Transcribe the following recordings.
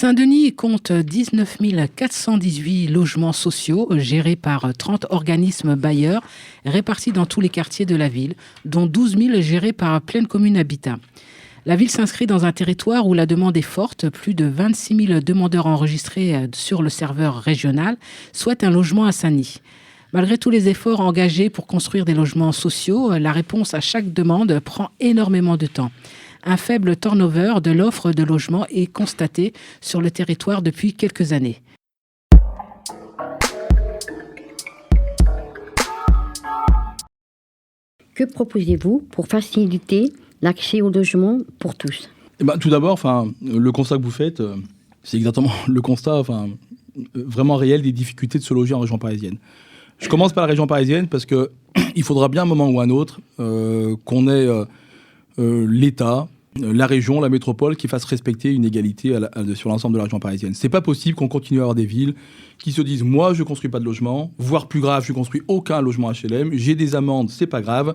Saint-Denis compte 19 418 logements sociaux gérés par 30 organismes bailleurs répartis dans tous les quartiers de la ville, dont 12 000 gérés par Pleine Commune Habitat. La ville s'inscrit dans un territoire où la demande est forte. Plus de 26 000 demandeurs enregistrés sur le serveur régional souhaitent un logement à Saint-Denis. Malgré tous les efforts engagés pour construire des logements sociaux, la réponse à chaque demande prend énormément de temps. Un faible turnover de l'offre de logement est constaté sur le territoire depuis quelques années. Que proposez-vous pour faciliter l'accès au logement pour tous ? Tout d'abord, le constat que vous faites, c'est exactement le constat vraiment réel des difficultés de se loger en région parisienne. Je commence par la région parisienne parce qu'il faudra bien un moment ou un autre qu'on ait l'État, la région, la métropole qui fasse respecter une égalité sur l'ensemble de la région parisienne. C'est pas possible qu'on continue à avoir des villes qui se disent « moi, je construis pas de logement », voire plus grave, je construis aucun logement HLM, j'ai des amendes, c'est pas grave.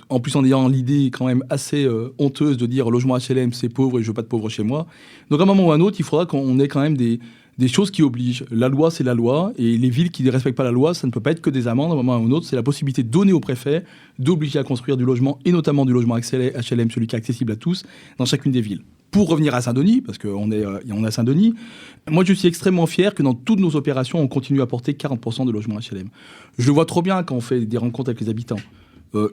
En plus, en ayant l'idée quand même assez honteuse de dire « logement HLM, c'est pauvre et je veux pas de pauvres chez moi ». Donc à un moment ou à un autre, il faudra qu'on ait quand même des choses qui obligent. La loi, c'est la loi, et les villes qui ne respectent pas la loi, ça ne peut pas être que des amendes. À un moment ou à un autre, c'est la possibilité de donner au préfet d'obliger à construire du logement, et notamment du logement HLM, celui qui est accessible à tous, dans chacune des villes. Pour revenir à Saint-Denis, parce qu'on est à Saint-Denis, moi je suis extrêmement fier que dans toutes nos opérations, on continue à apporter 40% de logements HLM. Je le vois trop bien quand on fait des rencontres avec les habitants.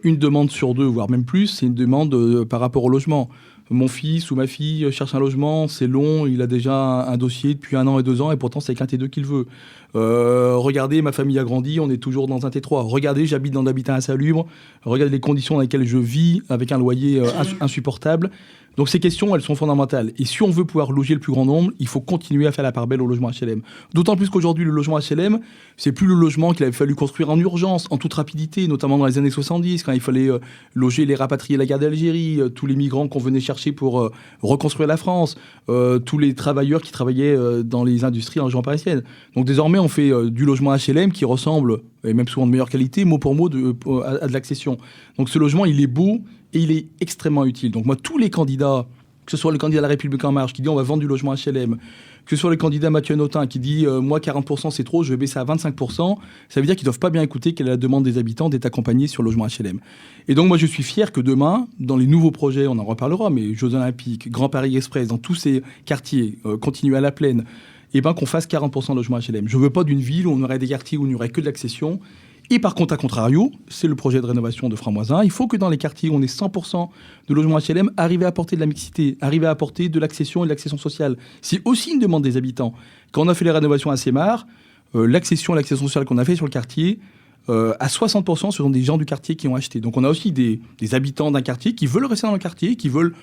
Une demande sur deux, voire même plus, c'est une demande par rapport au logement. Mon fils ou ma fille cherche un logement, c'est long, il a déjà un dossier depuis 1 an et 2 ans, et pourtant c'est qu'un T2 qu'il veut. Regardez, ma famille a grandi, on est toujours dans un T3. Regardez, j'habite dans l'habitat insalubre. Regardez les conditions dans lesquelles je vis, avec un loyer insupportable. Donc ces questions, elles sont fondamentales. Et si on veut pouvoir loger le plus grand nombre, il faut continuer à faire la part belle au logement HLM. D'autant plus qu'aujourd'hui, le logement HLM, c'est plus le logement qu'il avait fallu construire en urgence, en toute rapidité, notamment dans les années 70, quand il fallait loger les rapatriés à la guerre d'Algérie, tous les migrants qu'on venait chercher pour reconstruire la France, tous les travailleurs qui travaillaient dans les industries en région parisienne. Donc désormais, on fait du logement HLM qui ressemble, et même souvent de meilleure qualité, mot pour mot, à de l'accession. Donc ce logement, il est beau et il est extrêmement utile. Donc moi, tous les candidats, que ce soit le candidat de La République En Marche qui dit on va vendre du logement HLM, que ce soit le candidat Mathieu Notin qui dit moi 40% c'est trop, je vais baisser à 25%, ça veut dire qu'ils ne doivent pas bien écouter quelle est la demande des habitants d'être accompagnés sur le logement HLM. Et donc moi je suis fier que demain, dans les nouveaux projets, on en reparlera, mais Jeux Olympiques, Grand Paris Express, dans tous ces quartiers, continuer à la Plaine, qu'on fasse 40% de logements HLM. Je ne veux pas d'une ville où on aurait des quartiers où il n'y aurait que de l'accession. Et par contre, à contrario, c'est le projet de rénovation de Framoisin. Il faut que dans les quartiers où on ait 100% de logements HLM, arriver à apporter de la mixité, arriver à apporter de l'accession et de l'accession sociale. C'est aussi une demande des habitants. Quand on a fait les rénovations à Sémar, l'accession et l'accession sociale qu'on a fait sur le quartier, à 60%, ce sont des gens du quartier qui ont acheté. Donc on a aussi des habitants d'un quartier qui veulent rester dans le quartier, qui veulent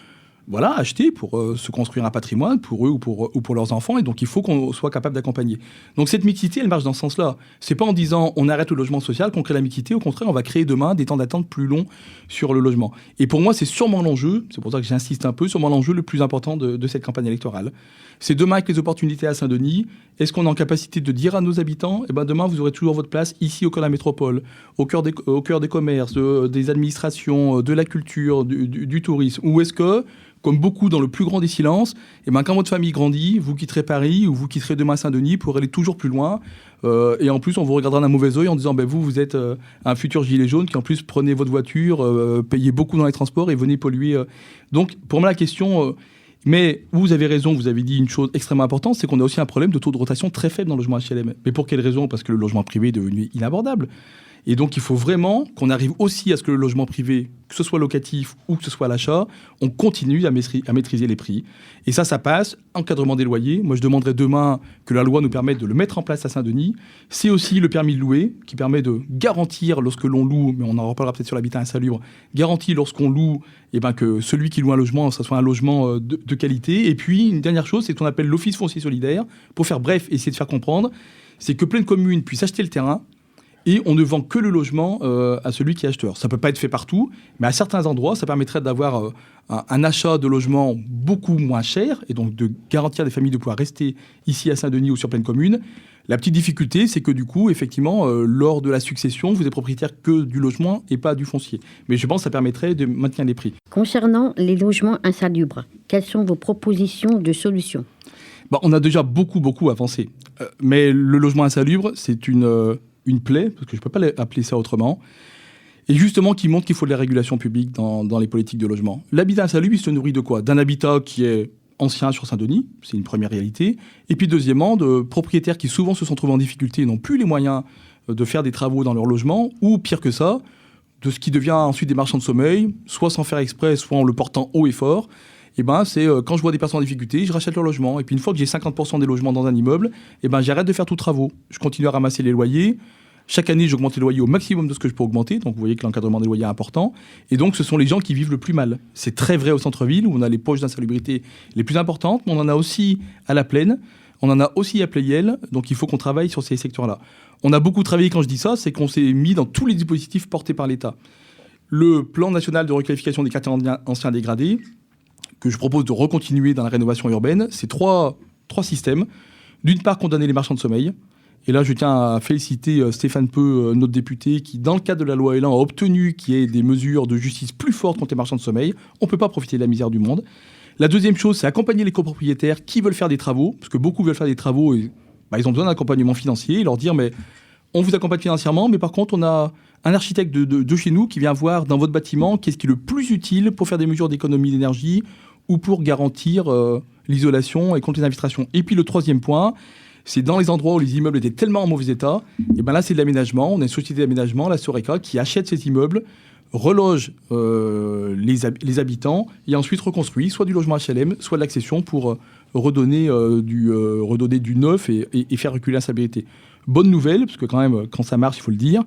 acheter pour se construire un patrimoine pour eux ou pour leurs enfants. Et donc, il faut qu'on soit capable d'accompagner. Donc, cette mixité, elle marche dans ce sens-là. C'est pas en disant on arrête le logement social qu'on crée la mixité. Au contraire, on va créer demain des temps d'attente plus longs sur le logement. Et pour moi, c'est sûrement l'enjeu, c'est pour ça que j'insiste un peu, sûrement l'enjeu le plus important de cette campagne électorale. C'est demain, avec les opportunités à Saint-Denis, est-ce qu'on est en capacité de dire à nos habitants, demain, vous aurez toujours votre place ici au cœur de la métropole, au cœur des commerces, des administrations, de la culture, du tourisme, ou est-ce que comme beaucoup dans le plus grand des silences, quand votre famille grandit, vous quitterez Paris ou vous quitterez demain Saint-Denis pour aller toujours plus loin. Et en plus, on vous regardera d'un mauvais œil en disant vous êtes un futur gilet jaune qui en plus prenez votre voiture, payez beaucoup dans les transports et venez polluer. Donc, pour moi, la question... mais vous avez raison, vous avez dit une chose extrêmement importante, c'est qu'on a aussi un problème de taux de rotation très faible dans le logement HLM. Mais pour quelle raison ? Parce que le logement privé est devenu inabordable. Et donc, il faut vraiment qu'on arrive aussi à ce que le logement privé, que ce soit locatif ou que ce soit à l'achat, on continue à maîtriser les prix. Et ça passe, encadrement des loyers. Moi, je demanderai demain que la loi nous permette de le mettre en place à Saint-Denis. C'est aussi le permis de louer, qui permet de garantir lorsque l'on loue, mais on en reparlera peut-être sur l'habitat insalubre, garantit lorsqu'on loue, que celui qui loue un logement, ça soit un logement de qualité. Et puis, une dernière chose, c'est ce qu'on appelle l'office foncier solidaire. Pour faire bref, essayer de faire comprendre, c'est que Pleine Commune puisse acheter le terrain, et on ne vend que le logement à celui qui est acheteur. Ça ne peut pas être fait partout, mais à certains endroits, ça permettrait d'avoir un achat de logement beaucoup moins cher, et donc de garantir des familles de pouvoir rester ici à Saint-Denis ou sur Pleine Commune. La petite difficulté, c'est que du coup, effectivement, lors de la succession, vous êtes propriétaire que du logement et pas du foncier. Mais je pense que ça permettrait de maintenir les prix. Concernant les logements insalubres, quelles sont vos propositions de solutions ? On a déjà beaucoup avancé. Mais le logement insalubre, c'est une plaie, parce que je ne peux pas appeler ça autrement, et justement qui montre qu'il faut de la régulation publique dans les politiques de logement. L'habitat insalubre, il se nourrit de quoi? D'un habitat qui est ancien sur Saint-Denis, c'est une première réalité, et puis deuxièmement, de propriétaires qui souvent se sont trouvés en difficulté et n'ont plus les moyens de faire des travaux dans leur logement, ou pire que ça, de ce qui devient ensuite des marchands de sommeil, soit sans faire exprès, soit en le portant haut et fort. Et c'est quand je vois des personnes en difficulté, je rachète leur logement. Et puis une fois que j'ai 50% des logements dans un immeuble, j'arrête de faire tout travaux. Je continue à ramasser les loyers. Chaque année, j'augmente les loyers au maximum de ce que je peux augmenter. Donc vous voyez que l'encadrement des loyers est important. Et donc ce sont les gens qui vivent le plus mal. C'est très vrai au centre-ville où on a les poches d'insalubrité les plus importantes, mais on en a aussi à la Plaine, on en a aussi à Pleyel. Donc il faut qu'on travaille sur ces secteurs-là. On a beaucoup travaillé quand je dis ça, c'est qu'on s'est mis dans tous les dispositifs portés par l'État. Le plan national de requalification des quartiers anciens dégradés, que je propose de recontinuer dans la rénovation urbaine, c'est trois systèmes. D'une part, condamner les marchands de sommeil. Et là, je tiens à féliciter Stéphane Peu, notre député, qui, dans le cadre de la loi Elan, a obtenu qu'il y ait des mesures de justice plus fortes contre les marchands de sommeil. On ne peut pas profiter de la misère du monde. La deuxième chose, c'est accompagner les copropriétaires qui veulent faire des travaux, parce que beaucoup veulent faire des travaux et ils ont besoin d'un accompagnement financier, et leur dire, mais on vous accompagne financièrement, mais par contre, on a un architecte de chez nous qui vient voir dans votre bâtiment qu'est-ce qui est le plus utile pour faire des mesures d'économie d'énergie ou pour garantir l'isolation et contre les infiltrations. Et puis le troisième point, c'est dans les endroits où les immeubles étaient tellement en mauvais état, et là c'est de l'aménagement. On a une société d'aménagement, la Soreca, qui achète ces immeubles, reloge les habitants et ensuite reconstruit soit du logement HLM, soit de l'accession pour redonner du neuf et faire reculer l'insalubrité. Bonne nouvelle, parce que quand même, quand ça marche, il faut le dire.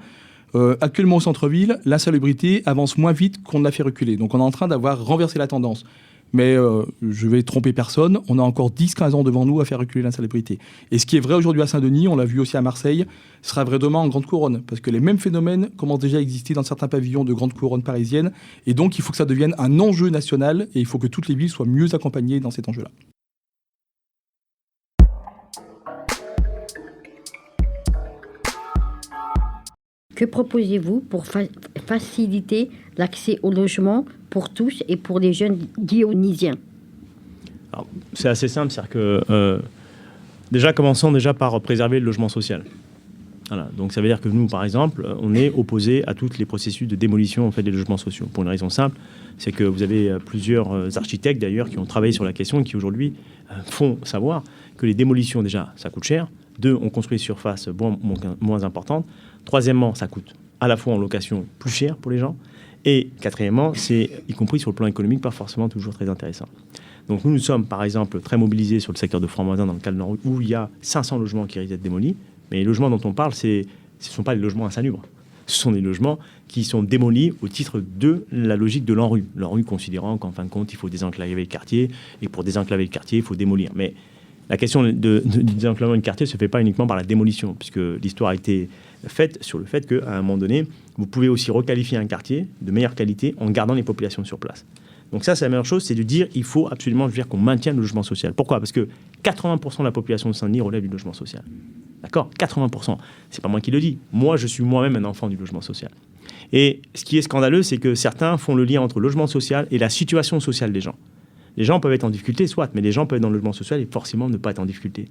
Actuellement au centre-ville, l'insalubrité avance moins vite qu'on l'a fait reculer. Donc on est en train d'avoir renversé la tendance. Mais je vais tromper personne, on a encore 10-15 ans devant nous à faire reculer l'insalubrité. Et ce qui est vrai aujourd'hui à Saint-Denis, on l'a vu aussi à Marseille, sera vrai demain en Grande Couronne. Parce que les mêmes phénomènes commencent déjà à exister dans certains pavillons de Grande Couronne parisienne. Et donc il faut que ça devienne un enjeu national et il faut que toutes les villes soient mieux accompagnées dans cet enjeu-là. Que proposez-vous pour faciliter l'accès au logement pour tous et pour les jeunes dionysiens? Alors, c'est assez simple, c'est-à-dire que commençons par préserver le logement social. Voilà, donc ça veut dire que nous, par exemple, on est opposé à tous les processus de démolition des logements sociaux. Pour une raison simple, c'est que vous avez plusieurs architectes d'ailleurs qui ont travaillé sur la question et qui aujourd'hui font savoir que les démolitions, déjà, ça coûte cher. 2, on construit des surfaces moins importantes. Troisièmement, ça coûte à la fois en location plus cher pour les gens. Et quatrièmement, c'est, y compris sur le plan économique, pas forcément toujours très intéressant. Donc nous sommes, par exemple, très mobilisés sur le secteur de Franc-Moisin, dans le cadre de l'ANRU, où il y a 500 logements qui risquent d'être démolis. Mais les logements dont on parle, ce ne sont pas des logements insalubres. Ce sont des logements qui sont démolis au titre de la logique de l'ANRU. L'ANRU considérant qu'en fin de compte, il faut désenclaver le quartier, et pour désenclaver le quartier, il faut démolir. Mais la question du désenclavement du quartier ne se fait pas uniquement par la démolition, puisque l'histoire a été faite sur le fait qu'à un moment donné, vous pouvez aussi requalifier un quartier de meilleure qualité en gardant les populations sur place. Donc ça, c'est la meilleure chose, c'est de dire il faut absolument qu'on maintienne le logement social. Pourquoi? Parce que 80% de la population de Saint-Denis relève du logement social. D'accord? 80%. C'est pas moi qui le dis. Moi, je suis moi-même un enfant du logement social. Et ce qui est scandaleux, c'est que certains font le lien entre le logement social et la situation sociale des gens. Les gens peuvent être en difficulté, soit, mais les gens peuvent être dans le logement social et forcément ne pas être en difficulté.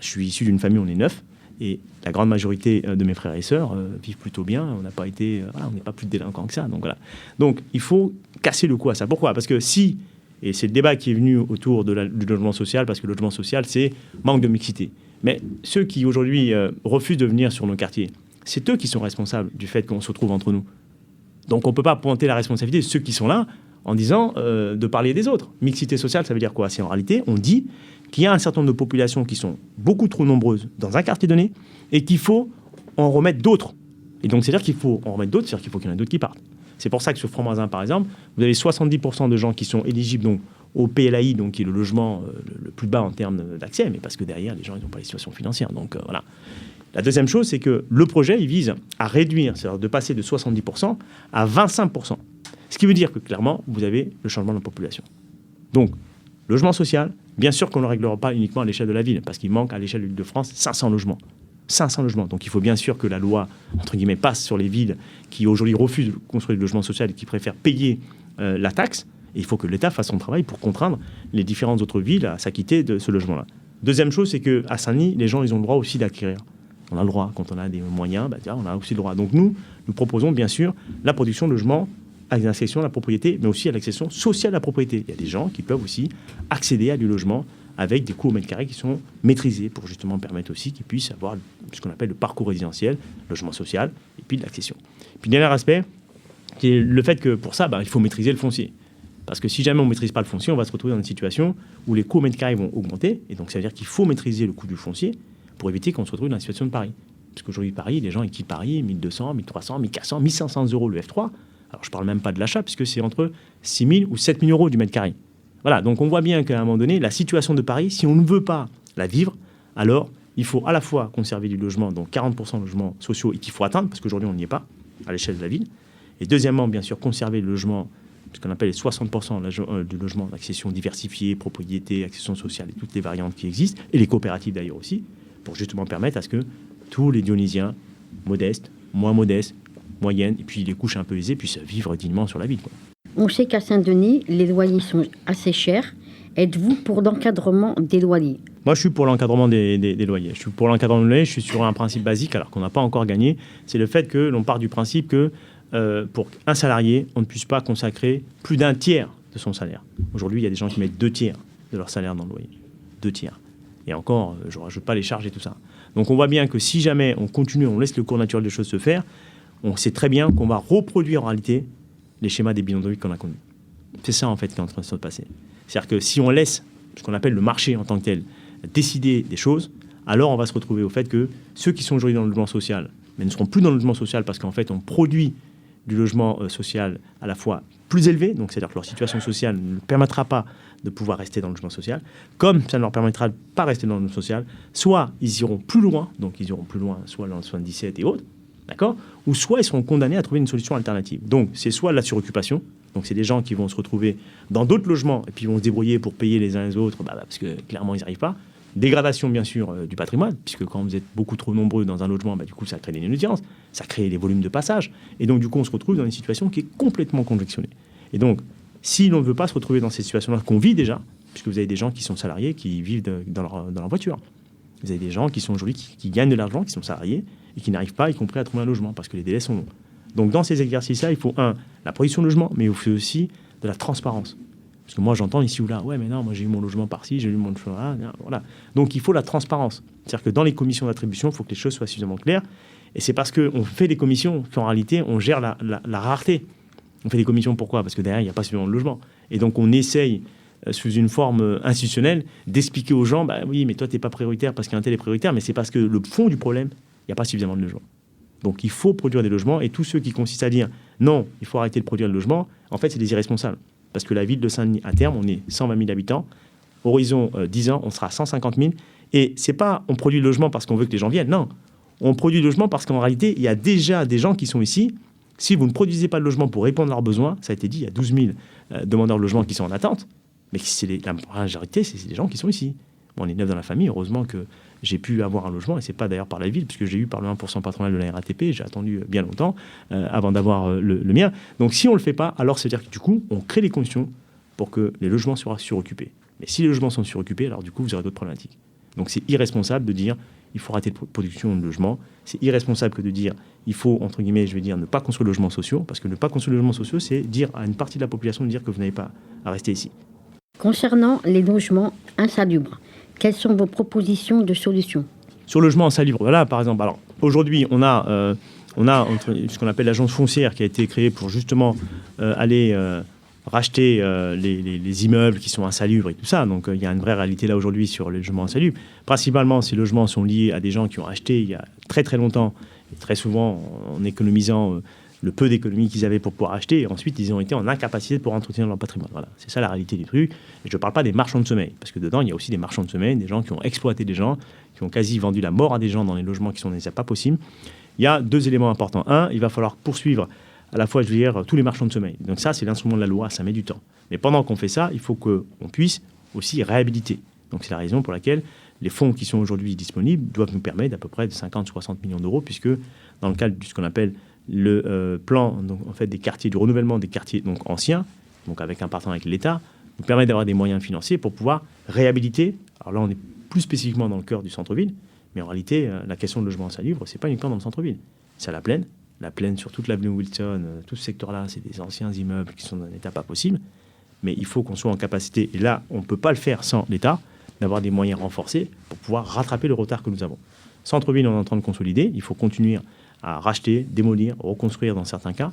Je suis issu d'une famille, on est 9, et la grande majorité de mes frères et sœurs vivent plutôt bien. On n'a pas été, on n'est pas plus délinquants que ça. Donc voilà. Donc il faut casser le coup à ça. Pourquoi? Parce que si, et c'est le débat qui est venu autour du logement social, parce que le logement social, c'est manque de mixité. Mais ceux qui aujourd'hui refusent de venir sur nos quartiers, c'est eux qui sont responsables du fait qu'on se retrouve entre nous. Donc on ne peut pas pointer la responsabilité de ceux qui sont là en disant de parler des autres. Mixité sociale, ça veut dire quoi? C'est en réalité, on dit qu'il y a un certain nombre de populations qui sont beaucoup trop nombreuses dans un quartier donné et qu'il faut en remettre d'autres. Et donc, c'est-à-dire qu'il faut en remettre d'autres, c'est-à-dire qu'il faut qu'il y en ait d'autres qui partent. C'est pour ça que sur Franc-Moisin, par exemple, vous avez 70% de gens qui sont éligibles donc, au PLAI, donc, qui est le logement le plus bas en termes d'accès, mais parce que derrière, les gens n'ont pas les situations financières. Donc, voilà. La deuxième chose, c'est que le projet, il vise à réduire, c'est-à-dire de passer de 70% à 25%. Ce qui veut dire que, clairement, vous avez le changement de la population. Donc, logement social, bien sûr qu'on ne le réglera pas uniquement à l'échelle de la ville, parce qu'il manque à l'échelle de l'Île-de-France 500 logements. 500 logements. Donc il faut bien sûr que la loi, entre guillemets, passe sur les villes qui aujourd'hui refusent de construire du logement social et qui préfèrent payer la taxe. Et il faut que l'État fasse son travail pour contraindre les différentes autres villes à s'acquitter de ce logement-là. Deuxième chose, c'est qu'à Saint-Denis, les gens, ils ont le droit aussi d'acquérir. On a le droit, quand on a des moyens, on a aussi le droit. Donc nous proposons bien sûr la production de logements à l'accession à la propriété, mais aussi à l'accession sociale à la propriété. Il y a des gens qui peuvent aussi accéder à du logement avec des coûts au mètre carré qui sont maîtrisés pour justement permettre aussi qu'ils puissent avoir ce qu'on appelle le parcours résidentiel, logement social, et puis de l'accession. Puis dernier aspect, qui est le fait que pour ça, il faut maîtriser le foncier. Parce que si jamais on ne maîtrise pas le foncier, on va se retrouver dans une situation où les coûts au mètre carré vont augmenter, et donc ça veut dire qu'il faut maîtriser le coût du foncier pour éviter qu'on se retrouve dans la situation de Paris. Parce qu'aujourd'hui, Paris, les gens ils quittent Paris, 1200, 1300, 1400, 1500 euros le F3. Alors je ne parle même pas de l'achat, puisque c'est entre 6 000 ou 7 000 euros du mètre carré. Voilà, donc on voit bien qu'à un moment donné, la situation de Paris, si on ne veut pas la vivre, alors il faut à la fois conserver du logement, donc 40% de logements sociaux, et qu'il faut atteindre, parce qu'aujourd'hui on n'y est pas, à l'échelle de la ville. Et deuxièmement, bien sûr, conserver le logement, ce qu'on appelle les 60% du logement d'accession diversifiée, propriété, accession sociale, et toutes les variantes qui existent, et les coopératives d'ailleurs aussi, pour justement permettre à ce que tous les Dionysiens, modestes, moins modestes, moyennes, et puis les couches un peu aisées, puissent vivre dignement sur la ville, quoi. On sait qu'à Saint-Denis, les loyers sont assez chers. Êtes-vous pour l'encadrement des loyers? Moi, je suis pour l'encadrement des loyers. Je suis pour l'encadrement des loyers, je suis sur un principe basique, alors qu'on n'a pas encore gagné. C'est le fait que l'on part du principe que pour un salarié, on ne puisse pas consacrer plus d'un tiers de son salaire. Aujourd'hui, il y a des gens qui mettent 2 tiers de leur salaire dans le loyer. 2 tiers. Et encore, je ne rajoute pas les charges et tout ça. Donc on voit bien que si jamais on continue, on laisse le cours naturel des choses se faire, on sait très bien qu'on va reproduire en réalité les schémas des bilans de vie qu'on a connus. C'est ça en fait qui est en train de se passer. C'est-à-dire que si on laisse ce qu'on appelle le marché en tant que tel décider des choses, alors on va se retrouver au fait que ceux qui sont aujourd'hui dans le logement social, mais ne seront plus dans le logement social parce qu'en fait on produit du logement social à la fois plus élevé, donc c'est-à-dire que leur situation sociale ne leur permettra pas de pouvoir rester dans le logement social, comme ça ne leur permettra de pas rester dans le logement social, soit ils iront plus loin, donc ils iront plus loin, soit dans le 77 et autres, d'accord, ou soit ils seront condamnés à trouver une solution alternative. Donc c'est soit la suroccupation, donc c'est des gens qui vont se retrouver dans d'autres logements et puis ils vont se débrouiller pour payer les uns les autres, parce que clairement ils n'y arrivent pas. Dégradation bien sûr du patrimoine, puisque quand vous êtes beaucoup trop nombreux dans un logement, du coup ça crée des inaudiences, ça crée des volumes de passage, et donc du coup on se retrouve dans une situation qui est complètement conjectionnée. Et donc si l'on ne veut pas se retrouver dans ces situations-là qu'on vit déjà, puisque vous avez des gens qui sont salariés, qui vivent dans leur voiture, vous avez des gens qui sont aujourd'hui qui gagnent de l'argent, qui sont salariés et qui n'arrivent pas, y compris à trouver un logement, parce que les délais sont longs. Donc dans ces exercices-là, il faut la production de logement, mais il faut aussi de la transparence. Parce que moi, j'entends ici ou là, ouais, mais non, moi j'ai eu mon logement par-ci, j'ai eu mon logement là, voilà. Donc il faut la transparence. C'est-à-dire que dans les commissions d'attribution, il faut que les choses soient suffisamment claires. Et c'est parce qu'on fait des commissions qu'en réalité, on gère la rareté. On fait des commissions pourquoi? Parce que derrière, il n'y a pas suffisamment de logement. Et donc on essaye, sous une forme institutionnelle, d'expliquer aux gens, oui, mais toi, tu n'es pas prioritaire parce qu'un tel est prioritaire, mais c'est parce que le fond du problème, il n'y a pas suffisamment de logements. Donc il faut produire des logements, et tous ceux qui consistent à dire non, il faut arrêter de produire le logement, en fait, c'est des irresponsables. Parce que la ville de Saint-Denis, à terme, on est 120 000 habitants. Horizon 10 ans, on sera 150 000. Et c'est pas on produit le logement parce qu'on veut que les gens viennent. Non, on produit le logement parce qu'en réalité, il y a déjà des gens qui sont ici. Si vous ne produisez pas de logement pour répondre à leurs besoins, ça a été dit, il y a 12 000 demandeurs de logement qui sont en attente. Mais la majorité, c'est des gens qui sont ici. Bon, on est 9 dans la famille. Heureusement que j'ai pu avoir un logement, et c'est pas d'ailleurs par la ville, puisque j'ai eu par le 1% patronal de la RATP, j'ai attendu bien longtemps avant d'avoir le mien. Donc si on le fait pas, alors c'est-à-dire que du coup, on crée les conditions pour que les logements soient suroccupés. Mais si les logements sont suroccupés, alors du coup, vous aurez d'autres problématiques. Donc c'est irresponsable de dire il faut arrêter de production de logements. C'est irresponsable que de dire il faut, entre guillemets, je vais dire, ne pas construire de logements sociaux, parce que ne pas construire de logements sociaux, c'est dire à une partie de la population de dire que vous n'avez pas à rester ici. Concernant les logements insalubres, quelles sont vos propositions de solutions? Sur le logement insalubre, voilà, par exemple. Alors, aujourd'hui, on a ce qu'on appelle l'agence foncière qui a été créée pour justement aller racheter les immeubles qui sont insalubres et tout ça. Donc, il y a une vraie réalité là aujourd'hui sur les logements insalubres. Principalement, ces logements sont liés à des gens qui ont acheté il y a très très longtemps, et très souvent en économisant le peu d'économies qu'ils avaient pour pouvoir acheter, et ensuite ils ont été en incapacité pour entretenir leur patrimoine. Voilà, c'est ça la réalité du truc. Et je ne parle pas des marchands de sommeil, parce que dedans il y a aussi des marchands de sommeil, des gens qui ont exploité des gens, qui ont quasi vendu la mort à des gens dans les logements qui sont déjà pas possibles. Il y a 2 éléments importants. Un, il va falloir poursuivre à la fois, je veux dire, tous les marchands de sommeil. Donc ça, c'est l'instrument de la loi, ça met du temps. Mais pendant qu'on fait ça, il faut qu'on puisse aussi réhabiliter. Donc c'est la raison pour laquelle les fonds qui sont aujourd'hui disponibles doivent nous permettre d'à peu près de 50-60 millions d'euros, puisque dans le cadre de ce qu'on appelle le plan, donc, en fait, des quartiers, du renouvellement des quartiers donc, anciens, donc avec un partenariat avec l'État, nous permet d'avoir des moyens financiers pour pouvoir réhabiliter. Alors là, on est plus spécifiquement dans le cœur du centre-ville. Mais en réalité, la question de logement insalubre, c'est pas uniquement dans le centre-ville. C'est à la plaine. La plaine sur toute l'avenue Wilson, tout ce secteur-là, c'est des anciens immeubles qui sont dans un état pas possible. Mais il faut qu'on soit en capacité, et là, on ne peut pas le faire sans l'État, d'avoir des moyens renforcés pour pouvoir rattraper le retard que nous avons. Centre-ville, on est en train de consolider. Il faut continuer à racheter, démolir, reconstruire dans certains cas.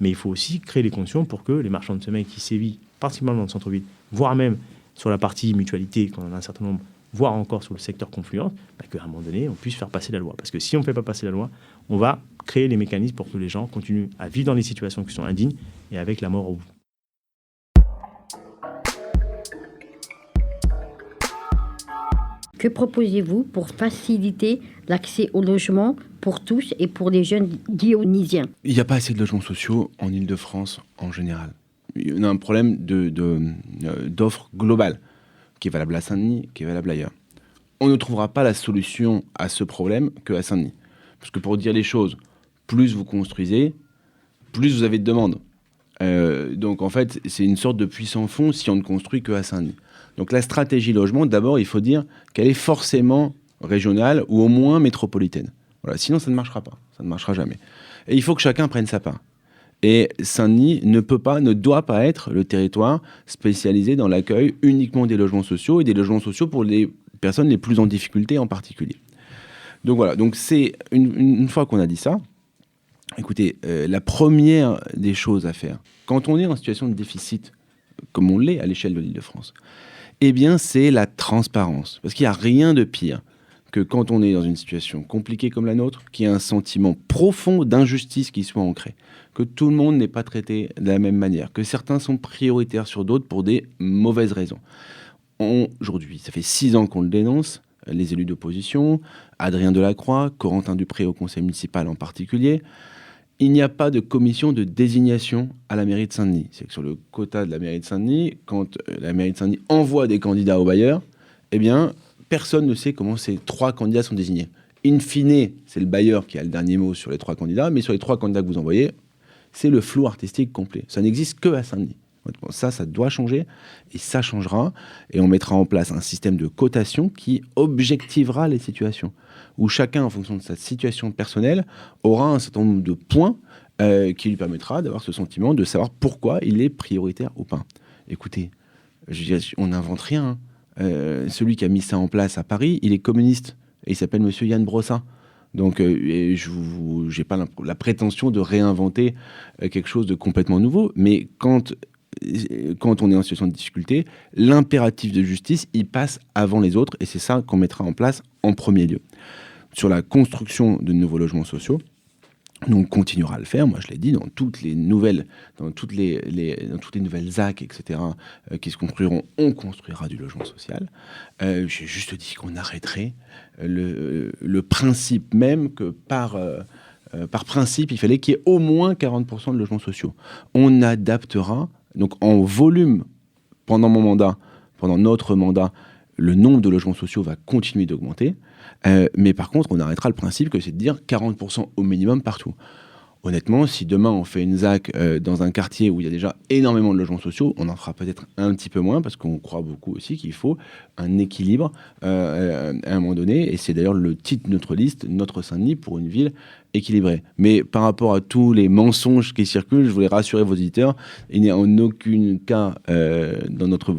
Mais il faut aussi créer les conditions pour que les marchands de sommeil qui sévissent, particulièrement dans le centre-ville, voire même sur la partie mutualité, qu'on en a un certain nombre, voire encore sur le secteur confluent, qu'à un moment donné, on puisse faire passer la loi. Parce que si on ne fait pas passer la loi, on va créer les mécanismes pour que les gens continuent à vivre dans des situations qui sont indignes et avec la mort au bout. Que proposez-vous pour faciliter l'accès au logement pour tous et pour les jeunes dionysiens? Il n'y a pas assez de logements sociaux en Île-de-France en général. Il y a un problème d'offre globale qui est valable à Saint-Denis, qui est valable ailleurs. On ne trouvera pas la solution à ce problème qu'à Saint-Denis. Parce que pour dire les choses, plus vous construisez, plus vous avez de demandes. Donc en fait, c'est une sorte de puissant fond si on ne construit qu'à Saint-Denis. Donc la stratégie logement, d'abord, il faut dire qu'elle est forcément régionale ou au moins métropolitaine. Voilà, sinon, ça ne marchera pas. Ça ne marchera jamais. Et il faut que chacun prenne sa part. Et Saint-Denis ne doit pas être le territoire spécialisé dans l'accueil uniquement des logements sociaux et des logements sociaux pour les personnes les plus en difficulté en particulier. Donc voilà, donc c'est une fois qu'on a dit ça, écoutez, la première des choses à faire, quand on est en situation de déficit, comme on l'est à l'échelle de l'Île-de-France, eh bien c'est la transparence. Parce qu'il n'y a rien de pire que quand on est dans une situation compliquée comme la nôtre, qu'il y ait un sentiment profond d'injustice qui soit ancré, que tout le monde n'est pas traité de la même manière, que certains sont prioritaires sur d'autres pour des mauvaises raisons. Aujourd'hui, ça fait 6 ans qu'on le dénonce, les élus d'opposition, Adrien Delacroix, Corentin Dupré au conseil municipal en particulier. Il n'y a pas de commission de désignation à la mairie de Saint-Denis. C'est que sur le quota de la mairie de Saint-Denis, quand la mairie de Saint-Denis envoie des candidats au bailleur, eh bien, personne ne sait comment ces 3 candidats sont désignés. In fine, c'est le bailleur qui a le dernier mot sur les 3 candidats, mais sur les 3 candidats que vous envoyez, c'est le flou artistique complet. Ça n'existe que à Saint-Denis. Bon, ça doit changer, et ça changera, et on mettra en place un système de cotation qui objectivera les situations, où chacun, en fonction de sa situation personnelle, aura un certain nombre de points qui lui permettra d'avoir ce sentiment de savoir pourquoi il est prioritaire ou pas. Écoutez, je veux dire, on n'invente rien. Celui qui a mis ça en place à Paris, il est communiste, et il s'appelle Monsieur Yann Brossat. Donc, je n'ai pas la prétention de réinventer quelque chose de complètement nouveau, mais quand on est en situation de difficulté, l'impératif de justice, il passe avant les autres, et c'est ça qu'on mettra en place en premier lieu. Sur la construction de nouveaux logements sociaux, nous, on continuera à le faire. Moi, je l'ai dit, dans toutes les nouvelles ZAC, etc., qui se construiront, on construira du logement social. J'ai juste dit qu'on arrêterait le principe même que par principe, il fallait qu'il y ait au moins 40% de logements sociaux. On adaptera, donc en volume, pendant notre mandat, le nombre de logements sociaux va continuer d'augmenter. Mais par contre, on arrêtera le principe que c'est de dire 40% au minimum partout. Honnêtement, si demain on fait une ZAC dans un quartier où il y a déjà énormément de logements sociaux, on en fera peut-être un petit peu moins, parce qu'on croit beaucoup aussi qu'il faut un équilibre à un moment donné. Et c'est d'ailleurs le titre de notre liste, Notre Saint-Denis pour une ville équilibrée. Mais par rapport à tous les mensonges qui circulent, je voulais rassurer vos auditeurs, il n'y a en aucun cas dans notre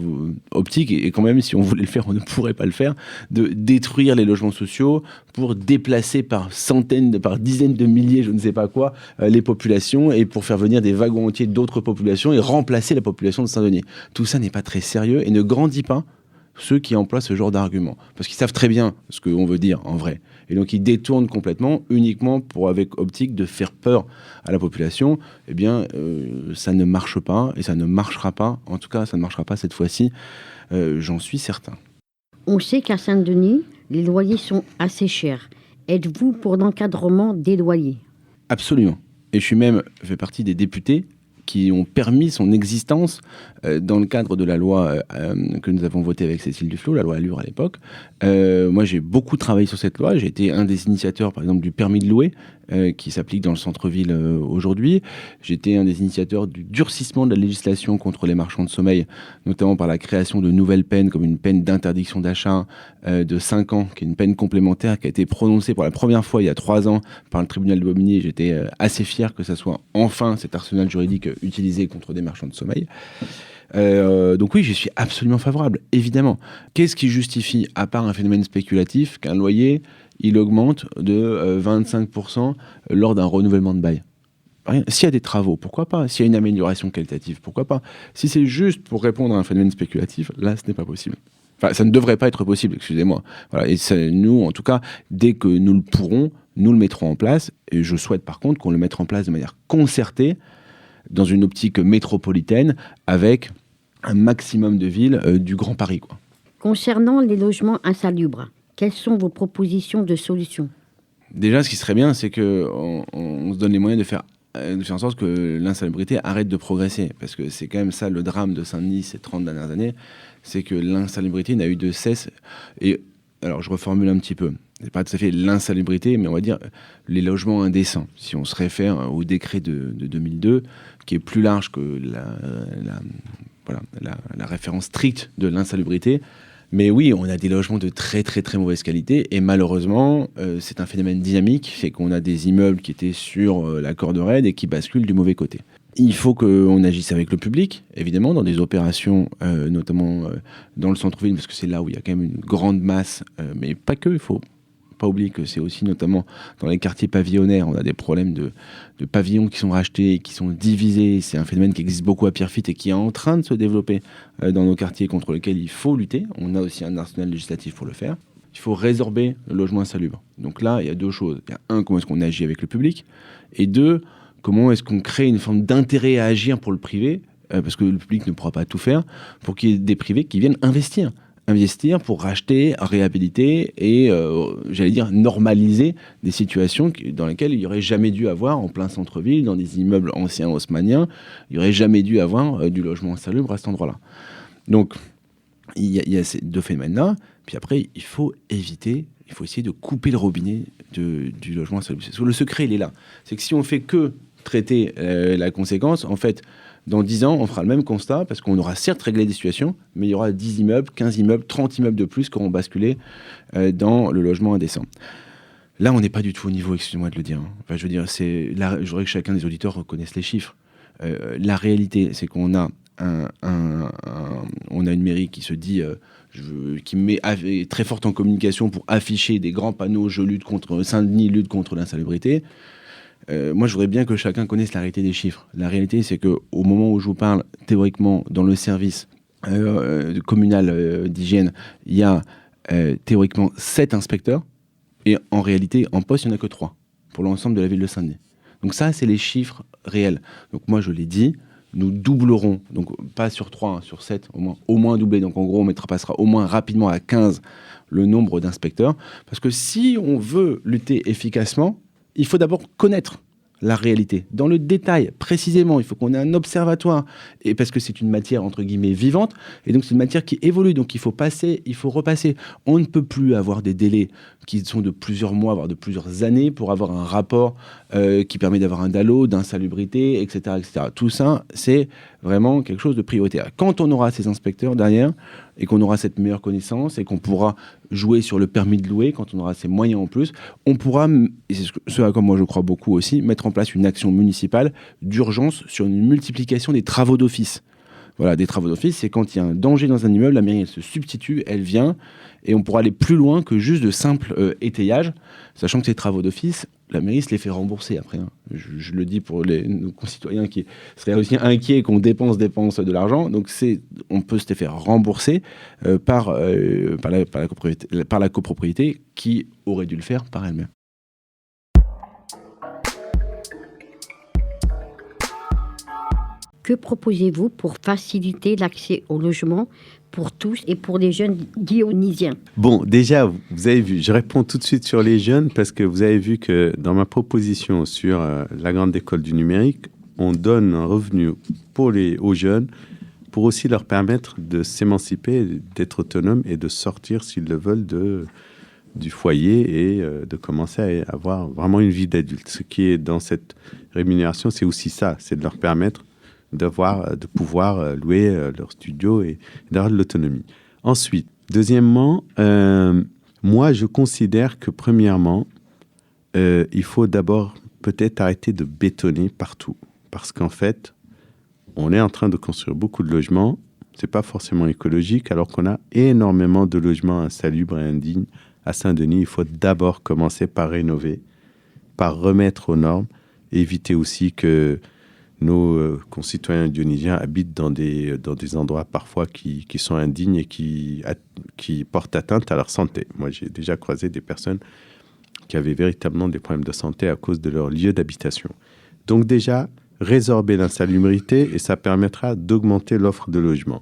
optique, et quand même si on voulait le faire, on ne pourrait pas le faire, de détruire les logements sociaux pour déplacer par dizaines de milliers, je ne sais pas quoi, les populations, et pour faire venir des wagons entiers d'autres populations et remplacer la population de Saint-Denis. Tout ça n'est pas très sérieux et ne grandit pas ceux qui emploient ce genre d'argument. Parce qu'ils savent très bien ce qu'on veut dire en vrai. Et donc ils détournent complètement, uniquement avec optique de faire peur à la population. Eh bien, ça ne marche pas et ça ne marchera pas. En tout cas, ça ne marchera pas cette fois-ci. J'en suis certain. On sait qu'à Saint-Denis, les loyers sont assez chers. Êtes-vous pour l'encadrement des loyers? Absolument. Et je suis même fait partie des députés qui ont permis son existence dans le cadre de la loi que nous avons votée avec Cécile Duflot, la loi Allure à l'époque. Moi, j'ai beaucoup travaillé sur cette loi. J'ai été un des initiateurs, par exemple, du permis de louer. qui s'applique dans le centre-ville aujourd'hui. J'étais un des initiateurs du durcissement de la législation contre les marchands de sommeil, notamment par la création de nouvelles peines, comme une peine d'interdiction d'achat de 5 ans, qui est une peine complémentaire qui a été prononcée pour la première fois il y a 3 ans par le tribunal de Bobigny. J'étais assez fier que ça soit enfin cet arsenal juridique utilisé contre des marchands de sommeil. Donc oui, je suis absolument favorable, évidemment. Qu'est-ce qui justifie, à part un phénomène spéculatif, qu'un loyer, il augmente de 25% lors d'un renouvellement de bail? Rien. S'il y a des travaux, pourquoi pas? S'il y a une amélioration qualitative, pourquoi pas? Si c'est juste pour répondre à un phénomène spéculatif, là, ce n'est pas possible. Enfin, ça ne devrait pas être possible, excusez-moi. Voilà. Et nous, en tout cas, dès que nous le pourrons, nous le mettrons en place. Et je souhaite par contre qu'on le mette en place de manière concertée, dans une optique métropolitaine, avec un maximum de villes du Grand Paris, quoi. Concernant les logements insalubres, quelles sont vos propositions de solutions? Déjà, ce qui serait bien, c'est qu'on se donne les moyens de faire en sorte que l'insalubrité arrête de progresser. Parce que c'est quand même ça le drame de Saint-Denis ces 30 dernières années, c'est que l'insalubrité n'a eu de cesse. Et alors, je reformule un petit peu. C'est pas tout à fait l'insalubrité, mais on va dire les logements indécents. Si on se réfère au décret de 2002, qui est plus large que la référence stricte de l'insalubrité. Mais oui, on a des logements de très très très mauvaise qualité et malheureusement, c'est un phénomène dynamique, c'est qu'on a des immeubles qui étaient sur la corde raide et qui basculent du mauvais côté. Il faut qu'on agisse avec le public, évidemment, dans des opérations, notamment dans le centre-ville, parce que c'est là où il y a quand même une grande masse, mais pas que, il faut pas oublier que c'est aussi notamment dans les quartiers pavillonnaires, on a des problèmes de pavillons qui sont rachetés et qui sont divisés. C'est un phénomène qui existe beaucoup à Pierrefitte et qui est en train de se développer dans nos quartiers, contre lequel il faut lutter. On a aussi un arsenal législatif pour le faire. Il faut résorber le logement insalubre. Donc là, il y a 2 choses. Il y a 1, comment est-ce qu'on agit avec le public, et 2, comment est-ce qu'on crée une forme d'intérêt à agir pour le privé, parce que le public ne pourra pas tout faire, pour qu'il y ait des privés qui viennent investir pour racheter, réhabiliter et, j'allais dire, normaliser des situations dans lesquelles il n'y aurait jamais dû avoir en plein centre-ville, dans des immeubles anciens haussmanniens, il n'y aurait jamais dû avoir du logement insalubre à cet endroit-là. Donc, il y a ces 2 phénomènes-là. Puis après, il faut essayer de couper le robinet du logement insalubre. Le secret, il est là. C'est que si on fait que traiter la conséquence, en fait, dans 10 ans, on fera le même constat, parce qu'on aura certes réglé des situations, mais il y aura 10 immeubles, 15 immeubles, 30 immeubles de plus qui auront basculé dans le logement indécent. Là, on n'est pas du tout au niveau, excusez-moi de le dire. Enfin, je veux dire, je voudrais que chacun des auditeurs reconnaisse les chiffres. La réalité, c'est qu'on a on a une mairie qui se dit, qui est très forte en communication pour afficher des grands panneaux « Je lutte contre Saint-Denis, lutte contre l'insalubrité ». Moi, je voudrais bien que chacun connaisse la réalité des chiffres. La réalité, c'est qu'au moment où je vous parle, théoriquement, dans le service communal d'hygiène, il y a théoriquement 7 inspecteurs, et en réalité, en poste, il n'y en a que 3 pour l'ensemble de la ville de Saint-Denis. Donc ça, c'est les chiffres réels. Donc moi, je l'ai dit, nous doublerons, donc pas sur 3, hein, sur 7, au moins doubler. Donc en gros, on passera au moins rapidement à 15 le nombre d'inspecteurs. Parce que si on veut lutter efficacement, il faut d'abord connaître la réalité, dans le détail, précisément. Il faut qu'on ait un observatoire, et parce que c'est une matière, entre guillemets, vivante, et donc c'est une matière qui évolue, donc il faut passer, il faut repasser. On ne peut plus avoir des délais qui sont de plusieurs mois, voire de plusieurs années, pour avoir un rapport qui permet d'avoir un DALO, d'insalubrité, etc., etc. Tout ça, c'est vraiment quelque chose de prioritaire. Quand on aura ces inspecteurs derrière, et qu'on aura cette meilleure connaissance, et qu'on pourra jouer sur le permis de louer, quand on aura ces moyens en plus, on pourra, et c'est ce à quoi moi je crois beaucoup aussi, mettre en place une action municipale d'urgence sur une multiplication des travaux d'office. Voilà, des travaux d'office, c'est quand il y a un danger dans un immeuble, la mairie elle se substitue, elle vient, et on pourra aller plus loin que juste de simples étayages, sachant que ces travaux d'office, la mairie se les fait rembourser après. Hein. Je le dis pour nos concitoyens qui seraient aussi inquiets qu'on dépense de l'argent. Donc on peut se les faire rembourser par la copropriété qui aurait dû le faire par elle-même. Que proposez-vous pour faciliter l'accès au logement pour tous et pour les jeunes dionysiens? Bon, déjà, vous avez vu, je réponds tout de suite sur les jeunes parce que vous avez vu que dans ma proposition sur la grande école du numérique, on donne un revenu aux jeunes pour aussi leur permettre de s'émanciper, d'être autonomes et de sortir, s'ils le veulent, du foyer et de commencer à avoir vraiment une vie d'adulte. Ce qui est dans cette rémunération, c'est aussi ça, c'est de leur permettre de pouvoir louer leur studio et d'avoir de l'autonomie. Ensuite, deuxièmement, moi, je considère que premièrement, il faut d'abord peut-être arrêter de bétonner partout. Parce qu'en fait, on est en train de construire beaucoup de logements. Ce n'est pas forcément écologique, alors qu'on a énormément de logements insalubres et indignes. À Saint-Denis, il faut d'abord commencer par rénover, par remettre aux normes, et éviter aussi que nos concitoyens dionysiens habitent dans des endroits parfois qui sont indignes et qui portent atteinte à leur santé. Moi, j'ai déjà croisé des personnes qui avaient véritablement des problèmes de santé à cause de leur lieu d'habitation. Donc déjà, résorber l'insalubrité et ça permettra d'augmenter l'offre de logement.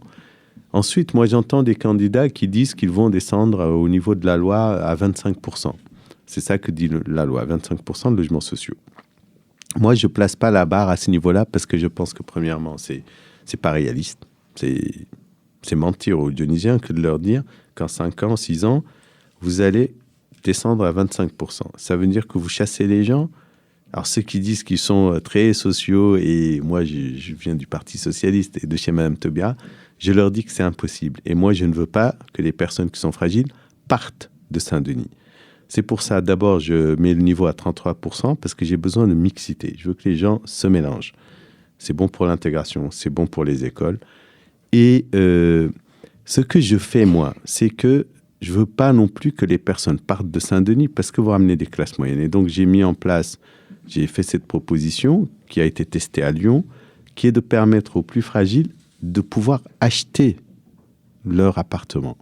Ensuite, moi, j'entends des candidats qui disent qu'ils vont descendre au niveau de la loi à 25%. C'est ça que dit la loi, 25% de logements sociaux. Moi, je ne place pas la barre à ce niveau-là parce que je pense que, premièrement, c'est pas réaliste. C'est mentir aux Dionysiens que de leur dire qu'en 5 ans, 6 ans, vous allez descendre à 25%. Ça veut dire que vous chassez les gens. Alors, ceux qui disent qu'ils sont très sociaux, et moi, je viens du Parti socialiste et de chez Mme Taubira, je leur dis que c'est impossible. Et moi, je ne veux pas que les personnes qui sont fragiles partent de Saint-Denis. C'est pour ça, d'abord, je mets le niveau à 33% parce que j'ai besoin de mixité. Je veux que les gens se mélangent. C'est bon pour l'intégration, c'est bon pour les écoles. Et ce que je fais, moi, c'est que je ne veux pas non plus que les personnes partent de Saint-Denis parce que vous ramenez des classes moyennes. Et donc, j'ai fait cette proposition qui a été testée à Lyon, qui est de permettre aux plus fragiles de pouvoir acheter leur appartement.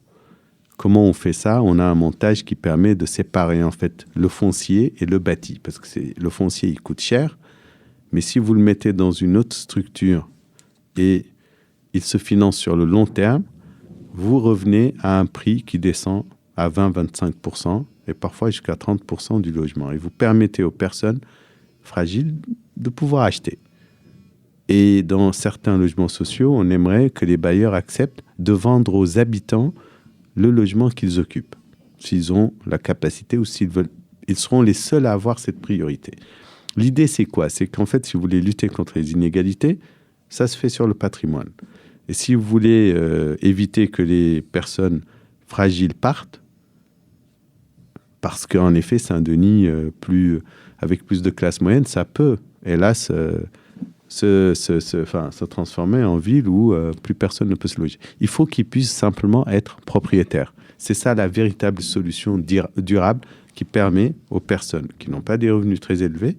Comment on fait ça? On a un montage qui permet de séparer en fait le foncier et le bâti. Parce que le foncier, il coûte cher, mais si vous le mettez dans une autre structure et il se finance sur le long terme, vous revenez à un prix qui descend à 20-25% et parfois jusqu'à 30% du logement. Et vous permettez aux personnes fragiles de pouvoir acheter. Et dans certains logements sociaux, on aimerait que les bailleurs acceptent de vendre aux habitants le logement qu'ils occupent. S'ils ont la capacité ou s'ils veulent, ils seront les seuls à avoir cette priorité. L'idée, c'est quoi? C'est qu'en fait, si vous voulez lutter contre les inégalités, ça se fait sur le patrimoine. Et si vous voulez éviter que les personnes fragiles partent, parce qu'en effet, Saint-Denis, avec plus de classe moyenne, ça peut, hélas, se transformer en ville où plus personne ne peut se loger. Il faut qu'ils puissent simplement être propriétaires. C'est ça la véritable solution durable qui permet aux personnes qui n'ont pas des revenus très élevés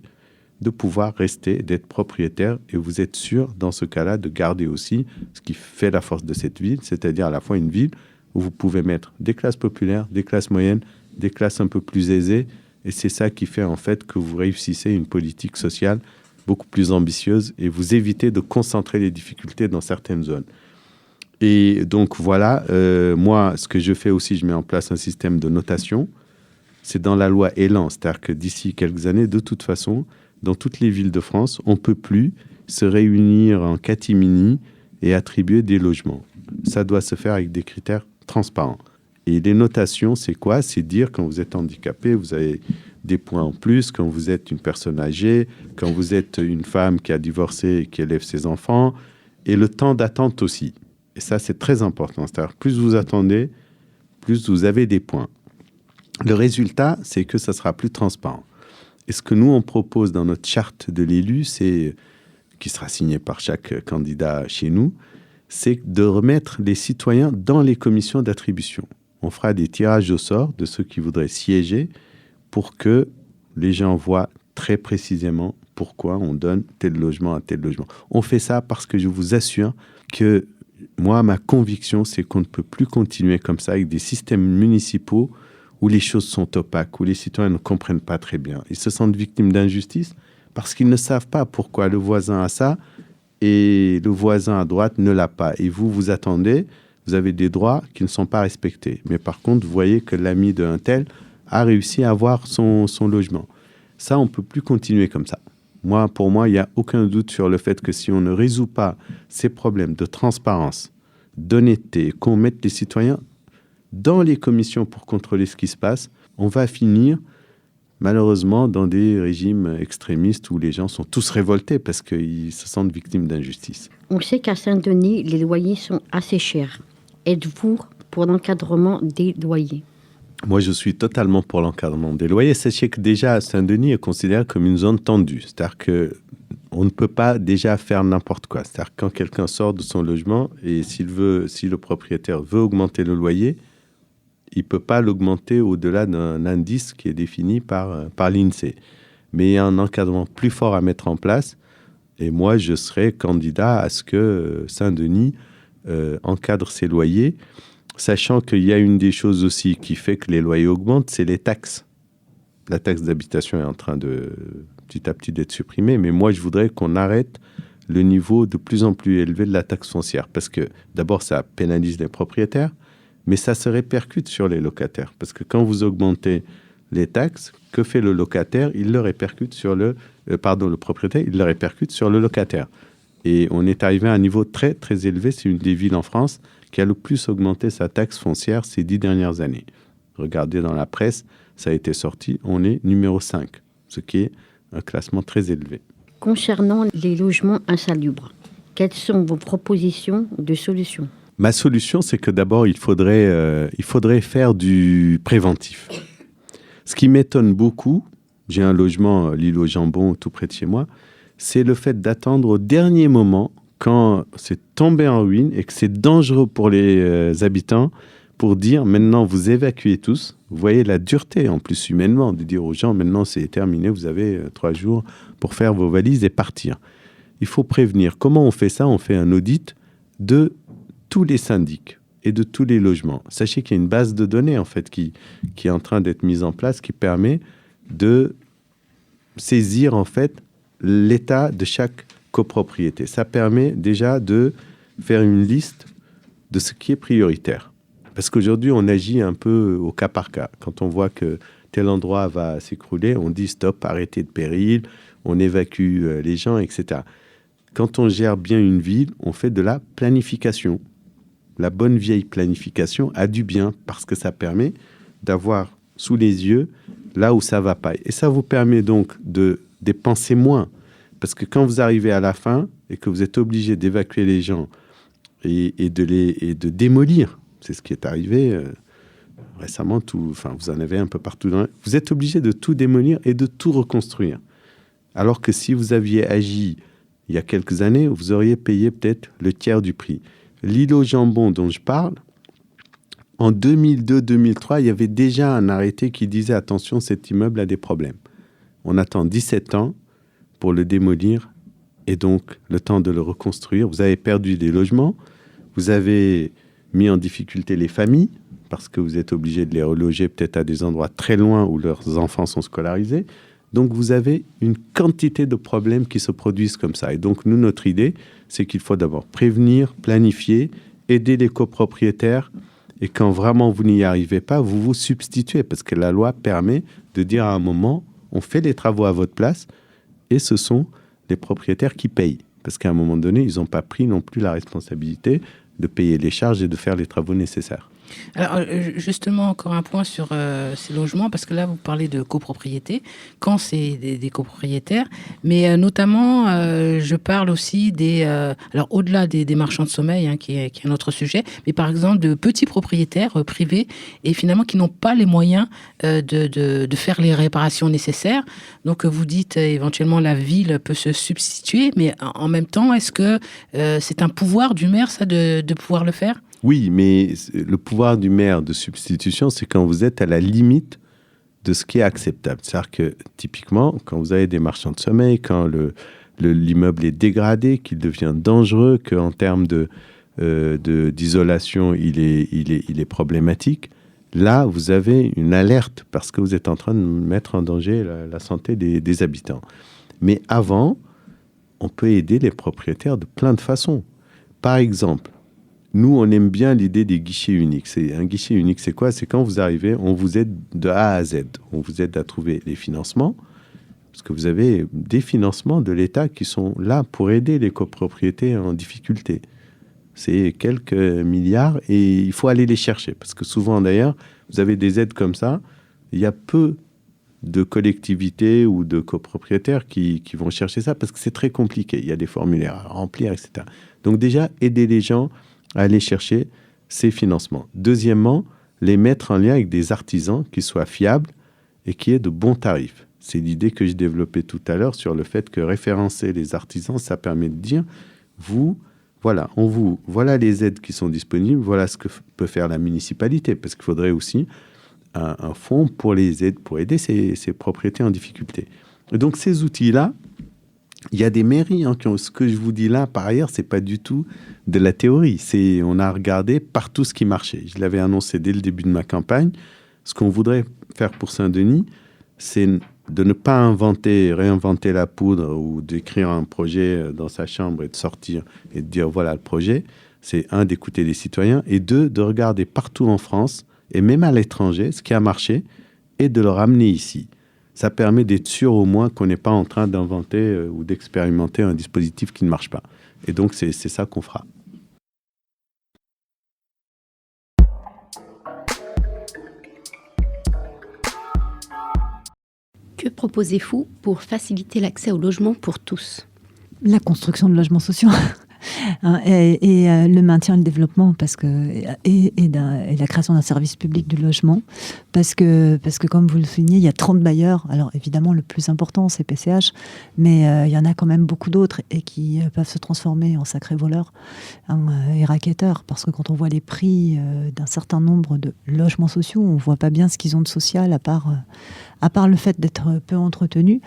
de pouvoir rester, d'être propriétaires. Et vous êtes sûr, dans ce cas-là, de garder aussi ce qui fait la force de cette ville, c'est-à-dire à la fois une ville où vous pouvez mettre des classes populaires, des classes moyennes, des classes un peu plus aisées. Et c'est ça qui fait en fait que vous réussissez une politique sociale beaucoup plus ambitieuse et vous évitez de concentrer les difficultés dans certaines zones. Et donc voilà, moi, ce que je fais aussi, je mets en place un système de notation. C'est dans la loi Élan, c'est-à-dire que d'ici quelques années, de toute façon, dans toutes les villes de France, on ne peut plus se réunir en catimini et attribuer des logements. Ça doit se faire avec des critères transparents. Et les notations, c'est quoi? C'est dire quand vous êtes handicapé, vous avez des points en plus, quand vous êtes une personne âgée, quand vous êtes une femme qui a divorcé et qui élève ses enfants, et le temps d'attente aussi. Et ça, c'est très important. C'est-à-dire, plus vous attendez, plus vous avez des points. Le résultat, c'est que ça sera plus transparent. Et ce que nous, on propose dans notre charte de l'élu, qui sera signée par chaque candidat chez nous, c'est de remettre les citoyens dans les commissions d'attribution. On fera des tirages au sort de ceux qui voudraient siéger pour que les gens voient très précisément pourquoi on donne tel logement à tel logement. On fait ça parce que je vous assure que moi, ma conviction, c'est qu'on ne peut plus continuer comme ça avec des systèmes municipaux où les choses sont opaques, où les citoyens ne comprennent pas très bien. Ils se sentent victimes d'injustice parce qu'ils ne savent pas pourquoi le voisin a ça et le voisin à droite ne l'a pas. Et vous attendez, vous avez des droits qui ne sont pas respectés. Mais par contre, vous voyez que l'ami d'un tel a réussi à avoir son logement. Ça, on ne peut plus continuer comme ça. Pour moi, il n'y a aucun doute sur le fait que si on ne résout pas ces problèmes de transparence, d'honnêteté, qu'on mette les citoyens dans les commissions pour contrôler ce qui se passe, on va finir malheureusement dans des régimes extrémistes où les gens sont tous révoltés parce qu'ils se sentent victimes d'injustice. On sait qu'à Saint-Denis, les loyers sont assez chers. Êtes-vous pour l'encadrement des loyers? Moi, je suis totalement pour l'encadrement des loyers. Sachez que déjà, Saint-Denis est considéré comme une zone tendue. C'est-à-dire qu'on ne peut pas déjà faire n'importe quoi. C'est-à-dire que quand quelqu'un sort de son logement et si le propriétaire veut augmenter le loyer, il ne peut pas l'augmenter au-delà d'un indice qui est défini par l'INSEE. Mais il y a un encadrement plus fort à mettre en place. Et moi, je serais candidat à ce que Saint-Denis encadre ses loyers, sachant qu'il y a une des choses aussi qui fait que les loyers augmentent, c'est les taxes. La taxe d'habitation est en train de, petit à petit, d'être supprimée. Mais moi, je voudrais qu'on arrête le niveau de plus en plus élevé de la taxe foncière. Parce que, d'abord, ça pénalise les propriétaires, mais ça se répercute sur les locataires. Parce que quand vous augmentez les taxes, que fait le locataire? Il le répercute sur le propriétaire, il le répercute sur le locataire. Et on est arrivé à un niveau très, très élevé. C'est une des villes en France qui a le plus augmenté sa taxe foncière ces 10 dernières années. Regardez dans la presse, ça a été sorti, on est numéro 5, ce qui est un classement très élevé. Concernant les logements insalubres, quelles sont vos propositions de solutions? Ma solution, c'est que d'abord, il faudrait faire du préventif. Ce qui m'étonne beaucoup, j'ai un logement, l'île au Jambon, tout près de chez moi, c'est le fait d'attendre au dernier moment, quand c'est tombé en ruine et que c'est dangereux pour les habitants, pour dire maintenant vous évacuez tous. Vous voyez la dureté en plus humainement de dire aux gens maintenant c'est terminé, vous avez 3 jours pour faire vos valises et partir. Il faut prévenir. Comment on fait ça? On fait un audit de tous les syndics et de tous les logements. Sachez qu'il y a une base de données en fait qui est en train d'être mise en place qui permet de saisir en fait l'état de chaque copropriété. Ça permet déjà de faire une liste de ce qui est prioritaire. Parce qu'aujourd'hui, on agit un peu au cas par cas. Quand on voit que tel endroit va s'écrouler, on dit stop, arrêtez de péril, on évacue les gens, etc. Quand on gère bien une ville, on fait de la planification. La bonne vieille planification a du bien parce que ça permet d'avoir sous les yeux là où ça va pas. Et ça vous permet donc de dépenser moins. Parce que quand vous arrivez à la fin et que vous êtes obligé d'évacuer les gens et de démolir, c'est ce qui est arrivé récemment, vous en avez un peu partout. Vous êtes obligé de tout démolir et de tout reconstruire. Alors que si vous aviez agi il y a quelques années, vous auriez payé peut-être le tiers du prix. L'île au Jambon dont je parle, en 2002-2003, il y avait déjà un arrêté qui disait « Attention, cet immeuble a des problèmes ». On attend 17 ans pour le démolir et donc le temps de le reconstruire. Vous avez perdu des logements, vous avez mis en difficulté les familles parce que vous êtes obligé de les reloger peut-être à des endroits très loin où leurs enfants sont scolarisés. Donc, vous avez une quantité de problèmes qui se produisent comme ça. Et donc, nous, notre idée, c'est qu'il faut d'abord prévenir, planifier, aider les copropriétaires. Et quand vraiment vous n'y arrivez pas, vous vous substituez. Parce que la loi permet de dire à un moment, on fait les travaux à votre place et ce sont les propriétaires qui payent. Parce qu'à un moment donné, ils n'ont pas pris non plus la responsabilité de payer les charges et de faire les travaux nécessaires. Alors, justement, encore un point sur ces logements, parce que là, vous parlez de copropriété, quand c'est des copropriétaires, mais notamment, je parle aussi alors au-delà des marchands de sommeil, qui est un autre sujet, mais par exemple de petits propriétaires privés, et finalement qui n'ont pas les moyens de faire les réparations nécessaires. Donc, vous dites éventuellement la ville peut se substituer, mais en même temps, est-ce que c'est un pouvoir du maire, ça, de pouvoir le faire ? Oui, mais le pouvoir du maire de substitution, c'est quand vous êtes à la limite de ce qui est acceptable. C'est-à-dire que, typiquement, quand vous avez des marchands de sommeil, quand l'immeuble est dégradé, qu'il devient dangereux, qu'en termes d'isolation, il est problématique, là, vous avez une alerte parce que vous êtes en train de mettre en danger la santé des habitants. Mais avant, on peut aider les propriétaires de plein de façons. Par exemple, nous, on aime bien l'idée des guichets uniques. Un guichet unique, c'est quoi? C'est quand vous arrivez, on vous aide de A à Z. On vous aide à trouver les financements, parce que vous avez des financements de l'État qui sont là pour aider les copropriétés en difficulté. C'est quelques milliards et il faut aller les chercher. Parce que souvent, d'ailleurs, vous avez des aides comme ça il y a peu de collectivités ou de copropriétaires qui vont chercher ça parce que c'est très compliqué. Il y a des formulaires à remplir, etc. Donc déjà, aider les gens à aller chercher ces financements. Deuxièmement, les mettre en lien avec des artisans qui soient fiables et qui aient de bons tarifs. C'est l'idée que je développais tout à l'heure sur le fait que référencer les artisans, ça permet de dire, voilà les aides qui sont disponibles, voilà ce que peut faire la municipalité, parce qu'il faudrait aussi un fonds pour aider ces propriétés en difficulté. Et donc ces outils-là, il y a des mairies qui ont ce que je vous dis là, par ailleurs, c'est pas du tout de la théorie. On a regardé partout ce qui marchait. Je l'avais annoncé dès le début de ma campagne. Ce qu'on voudrait faire pour Saint-Denis, c'est de ne pas réinventer la poudre ou d'écrire un projet dans sa chambre et de sortir et de dire voilà le projet. C'est d'écouter les citoyens et de regarder partout en France et même à l'étranger ce qui a marché et de le ramener ici. Ça permet d'être sûr au moins qu'on n'est pas en train d'inventer ou d'expérimenter un dispositif qui ne marche pas. Et donc c'est ça qu'on fera. Que proposez-vous pour faciliter l'accès au logement pour tous ? La construction de logements sociaux et le maintien et le développement et la création d'un service public du logement parce que comme vous le soulignez, il y a 30 bailleurs. Alors évidemment, le plus important, c'est PCH, mais il y en a quand même beaucoup d'autres et qui peuvent se transformer en sacrés voleurs et racketteurs parce que quand on voit les prix d'un certain nombre de logements sociaux, on ne voit pas bien ce qu'ils ont de social à part le fait d'être peu entretenus,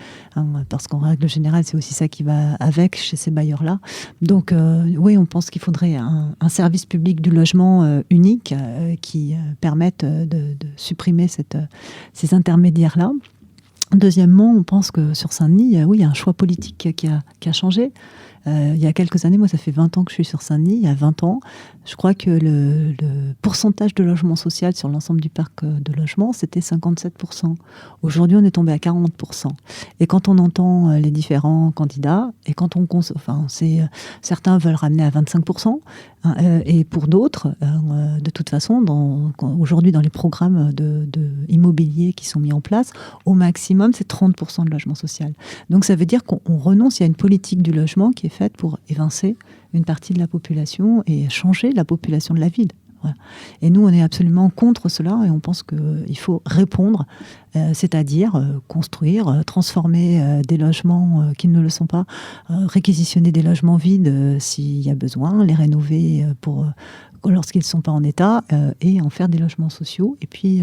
parce qu'en règle générale, c'est aussi ça qui va avec chez ces bailleurs-là. Donc, oui, on pense qu'il faudrait un service public du logement unique qui permette de supprimer ces intermédiaires-là. Deuxièmement, on pense que sur Saint-Denis, oui, il y a un choix politique qui a changé. Il y a quelques années, moi ça fait 20 ans que je suis sur Saint-Denis, il y a 20 ans, je crois que le pourcentage de logement social sur l'ensemble du parc de logement, c'était 57%. Aujourd'hui, on est tombé à 40%. Et quand on entend les différents candidats, et quand certains veulent ramener à 25%, et pour d'autres, de toute façon, aujourd'hui dans les programmes de immobilier qui sont mis en place, au maximum, c'est 30% de logement social. Donc ça veut dire qu'on renonce, il y a une politique du logement qui est faite pour évincer une partie de la population et changer la population de la ville. Voilà. Et nous, on est absolument contre cela et on pense qu'il faut répondre, c'est-à-dire construire, transformer des logements qui ne le sont pas, réquisitionner des logements vides s'il y a besoin, les rénover lorsqu'ils ne sont pas en état et en faire des logements sociaux. Et puis,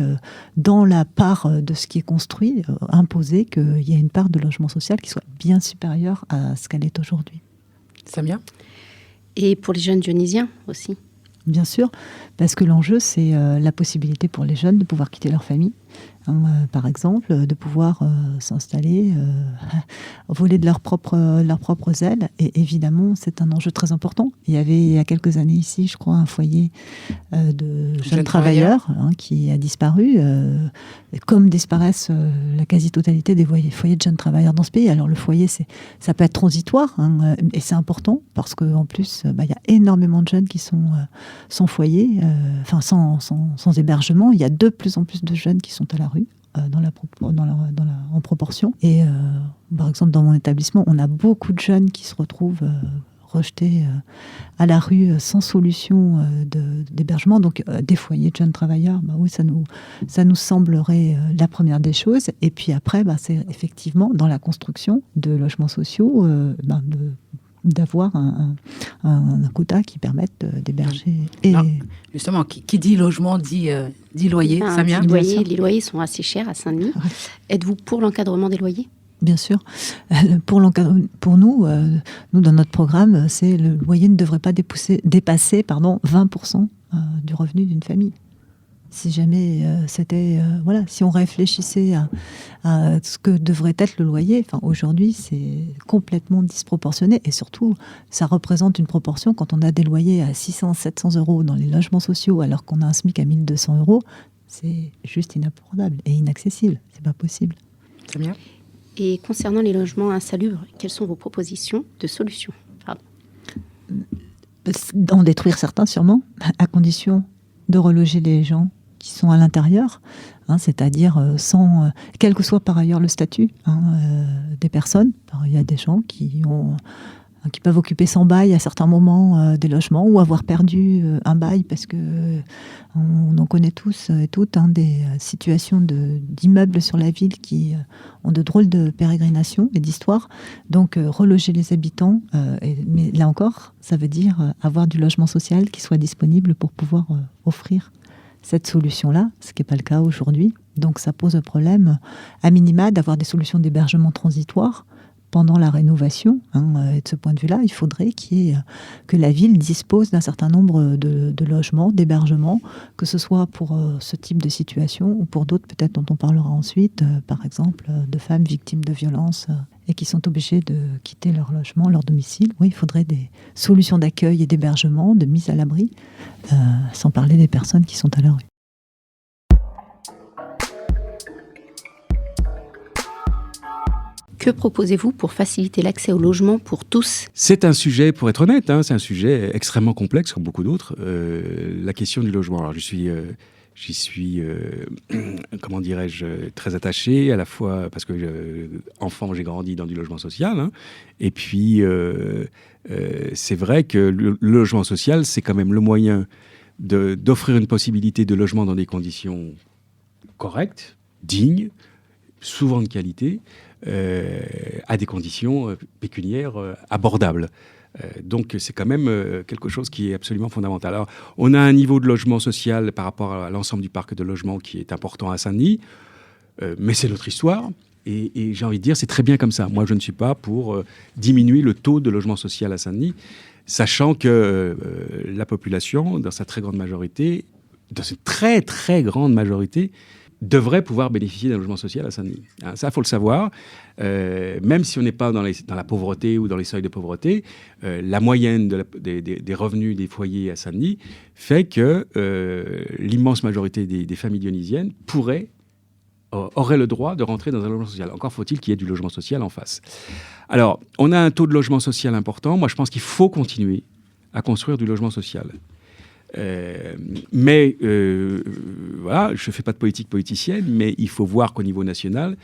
dans la part de ce qui est construit, imposer qu'il y ait une part de logement social qui soit bien supérieure à ce qu'elle est aujourd'hui. Samia ? Et pour les jeunes dionysiens aussi ? Bien sûr, parce que l'enjeu, c'est la possibilité pour les jeunes de pouvoir quitter leur famille, par exemple, de pouvoir s'installer, voler de leurs propres ailes. Et évidemment, c'est un enjeu très important. Il y avait, il y a quelques années ici, je crois, un foyer de jeunes travailleurs qui a disparu, comme disparaissent la quasi-totalité des foyers de jeunes travailleurs dans ce pays. Alors le foyer, ça peut être transitoire, et c'est important, parce qu'en plus, il y a énormément de jeunes qui sont sans foyer, sans hébergement. Il y a de plus en plus de jeunes qui sont à la rue, en proportion. Et par exemple, dans mon établissement, on a beaucoup de jeunes qui se retrouvent rejetés à la rue sans solution d'hébergement. Donc, des foyers de jeunes travailleurs, oui, ça nous semblerait la première des choses. Et puis après, c'est effectivement dans la construction de logements sociaux, d'avoir un quota qui permette d'héberger. Et justement, qui dit logement dit loyer. Samia ? Les loyers sont assez chers à Saint-Denis. Ouais. Êtes-vous pour l'encadrement des loyers ? Bien sûr. Pour nous, dans notre programme, le loyer ne devrait pas dépasser 20% du revenu d'une famille. Si jamais si on réfléchissait à ce que devrait être le loyer, aujourd'hui c'est complètement disproportionné et surtout ça représente une proportion quand on a des loyers à 600-700 euros dans les logements sociaux alors qu'on a un SMIC à 1200 euros, c'est juste inabordable et inaccessible, c'est pas possible. C'est bien. Et concernant les logements insalubres, quelles sont vos propositions de solutions ? En détruire certains sûrement, à condition de reloger les gens qui sont à l'intérieur, c'est-à-dire sans, quel que soit par ailleurs le statut des personnes. Alors, il y a des gens qui peuvent occuper sans bail à certains moments des logements ou avoir perdu un bail parce que on en connaît tous et toutes des situations d'immeubles sur la ville qui ont de drôles de pérégrinations et d'histoires. Donc reloger les habitants, mais là encore, ça veut dire avoir du logement social qui soit disponible pour pouvoir offrir cette solution-là, ce qui n'est pas le cas aujourd'hui. Donc ça pose un problème, à minima, d'avoir des solutions d'hébergement transitoires pendant la rénovation. Et de ce point de vue-là, il faudrait que la ville dispose d'un certain nombre de logements, d'hébergements, que ce soit pour ce type de situation ou pour d'autres, peut-être dont on parlera ensuite, par exemple, de femmes victimes de violences et qui sont obligées de quitter leur logement, leur domicile. Oui, il faudrait des solutions d'accueil et d'hébergement, de mise à l'abri, sans parler des personnes qui sont à la rue. Que proposez-vous pour faciliter l'accès au logement pour tous ? C'est un sujet, pour être honnête, c'est un sujet extrêmement complexe, comme beaucoup d'autres. La question du logement. Alors, j'y suis, comment dirais-je, très attaché, à la fois parce que enfant, j'ai grandi dans du logement social. Et puis, c'est vrai que le logement social, c'est quand même le moyen d'offrir une possibilité de logement dans des conditions correctes, dignes, souvent de qualité, à des conditions pécuniaires abordables. Donc c'est quand même quelque chose qui est absolument fondamental. Alors, on a un niveau de logement social par rapport à l'ensemble du parc de logement qui est important à Saint-Denis, mais c'est notre histoire. Et j'ai envie de dire, c'est très bien comme ça. Moi, je ne suis pas pour diminuer le taux de logement social à Saint-Denis, sachant que la population, dans sa très grande majorité, dans une très très grande majorité, devrait pouvoir bénéficier d'un logement social à Saint-Denis. Ça, il faut le savoir. Même si on n'est pas dans la pauvreté ou dans les seuils de pauvreté, la moyenne des revenus des foyers à Saint-Denis fait que l'immense majorité des familles dionysiennes auraient le droit de rentrer dans un logement social. Encore faut-il qu'il y ait du logement social en face. Alors, on a un taux de logement social important. Moi, je pense qu'il faut continuer à construire du logement social. Mais voilà, je ne fais pas de politique politicienne, mais il faut voir qu'au niveau national,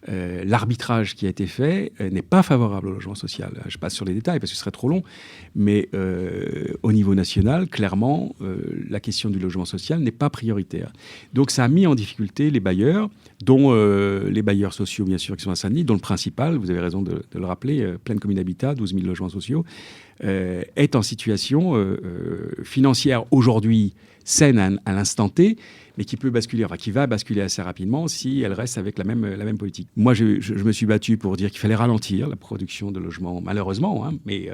l'arbitrage qui a été fait n'est pas favorable au logement social. Je passe sur les détails parce que ce serait trop long, mais au niveau national, clairement, la question du logement social n'est pas prioritaire. Donc ça a mis en difficulté les bailleurs, dont les bailleurs sociaux, bien sûr, qui sont à Saint-Denis, dont le principal, vous avez raison de le rappeler, Pleine Commune Habitat, 12 000 logements sociaux, est en situation financière aujourd'hui saine à l'instant T, mais qui peut basculer, qui va basculer assez rapidement si elle reste avec la même politique. Moi, je me suis battu pour dire qu'il fallait ralentir la production de logements, malheureusement, mais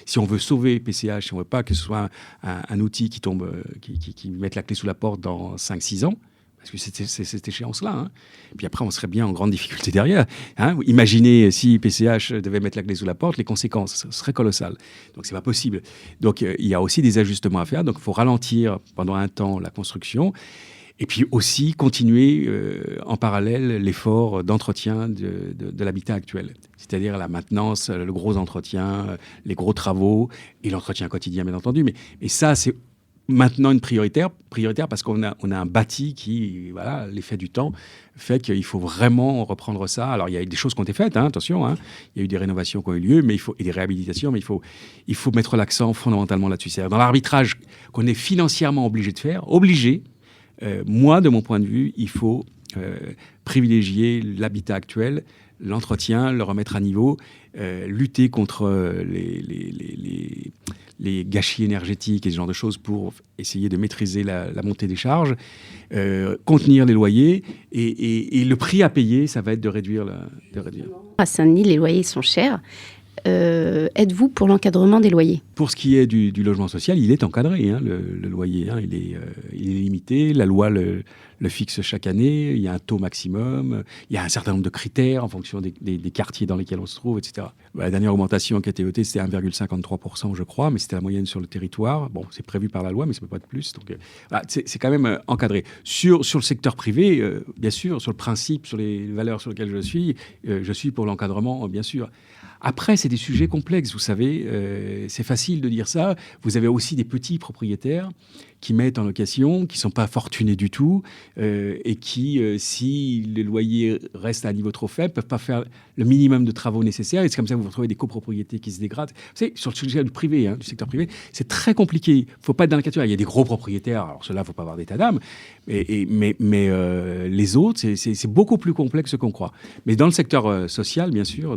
si on veut sauver PCH, si on ne veut pas que ce soit un outil qui tombe, qui mette la clé sous la porte dans 5-6 ans, parce que c'est cette échéance-là. Et puis après, on serait bien en grande difficulté derrière. Imaginez si PCH devait mettre la clé sous la porte, les conséquences seraient colossales. Donc, c'est pas possible. Donc, il y a aussi des ajustements à faire. Donc, il faut ralentir pendant un temps la construction. Et puis aussi continuer en parallèle l'effort d'entretien de l'habitat actuel. C'est-à-dire la maintenance, le gros entretien, les gros travaux et l'entretien quotidien, bien entendu. Mais ça, c'est maintenant une prioritaire parce qu'on a un bâti qui, voilà, l'effet du temps fait qu'il faut vraiment reprendre ça. Alors, il y a des choses qui ont été faites, attention, il y a eu des rénovations qui ont eu lieu, et des réhabilitations, mais il faut mettre l'accent fondamentalement là-dessus. C'est-à-dire dans l'arbitrage qu'on est financièrement obligé de faire, moi, de mon point de vue, il faut privilégier l'habitat actuel, l'entretien, le remettre à niveau, lutter contre les gâchis énergétiques et ce genre de choses pour essayer de maîtriser la montée des charges, contenir les loyers et le prix à payer, ça va être de réduire. À Saint-Denis, les loyers sont chers. Êtes-vous pour l'encadrement des loyers ? Pour ce qui est du logement social, il est encadré. Le loyer, il est limité. La loi le fixe chaque année. Il y a un taux maximum. Il y a un certain nombre de critères en fonction des quartiers dans lesquels on se trouve, etc. La dernière augmentation qui a été votée, c'était 1,53%, je crois, mais c'était la moyenne sur le territoire. Bon, c'est prévu par la loi, mais ça ne peut pas être plus. Donc, c'est quand même encadré. Sur le secteur privé, bien sûr, sur le principe, sur les valeurs sur lesquelles je suis pour l'encadrement, bien sûr. Après, c'est des sujets complexes, vous savez, c'est facile de dire ça. Vous avez aussi des petits propriétaires qui mettent en location, qui ne sont pas fortunés du tout, et qui, si les loyers restent à un niveau trop faible, ne peuvent pas faire le minimum de travaux nécessaires. Et c'est comme ça que vous retrouvez des copropriétés qui se dégradent. Vous savez, sur le sujet du privé, du secteur privé, c'est très compliqué. Il ne faut pas être dans la catégorie. Il y a des gros propriétaires, alors ceux-là, il ne faut pas avoir d'état d'âme. Mais les autres, c'est beaucoup plus complexe qu'on croit. Mais dans le secteur social, bien sûr,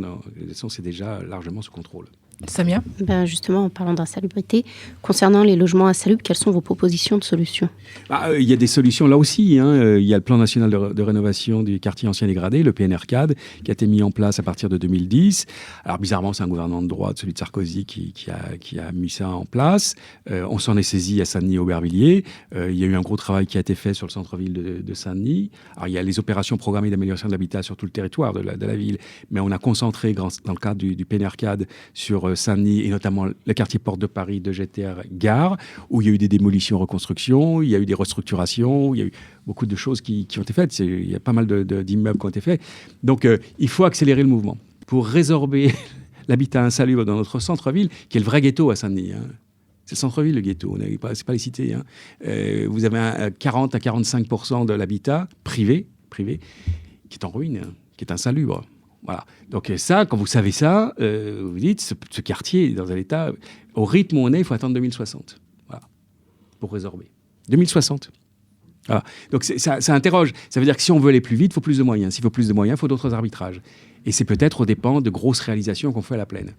c'est déjà largement sous contrôle. Samia ? Justement, en parlant d'insalubrité, concernant les logements insalubres, quelles sont vos propositions de solutions ? Il y a des solutions là aussi. Il y a le plan national de rénovation des quartiers anciens dégradés, le PNRCAD, qui a été mis en place à partir de 2010. Alors bizarrement, c'est un gouvernement de droite, celui de Sarkozy, qui a mis ça en place. On s'en est saisi à Saint-Denis-Aubervilliers. Il y a eu un gros travail qui a été fait sur le centre-ville de Saint-Denis. Alors il y a les opérations programmées d'amélioration de l'habitat sur tout le territoire de la ville, mais on a concentré dans le cadre du PNRCAD sur Saint-Denis et notamment le quartier Porte de Paris de GTR Gare, où il y a eu des démolitions, reconstructions, il y a eu des restructurations, il y a eu beaucoup de choses qui ont été faites. Il y a pas mal d'immeubles qui ont été faits. Donc il faut accélérer le mouvement pour résorber l'habitat insalubre dans notre centre-ville, qui est le vrai ghetto à Saint-Denis. C'est le centre-ville, le ghetto, c'est pas les cités. Vous avez 40 à 45% de l'habitat privé, qui est en ruine, qui est insalubre. Voilà. Donc ça, quand vous savez ça, vous dites, ce quartier est dans un état, au rythme où on est, il faut attendre 2060, voilà, pour résorber. 2060. Voilà. Donc ça interroge. Ça veut dire que si on veut aller plus vite, il faut plus de moyens. S'il faut plus de moyens, il faut d'autres arbitrages. Et c'est peut-être aux dépens de grosses réalisations qu'on fait à la plaine.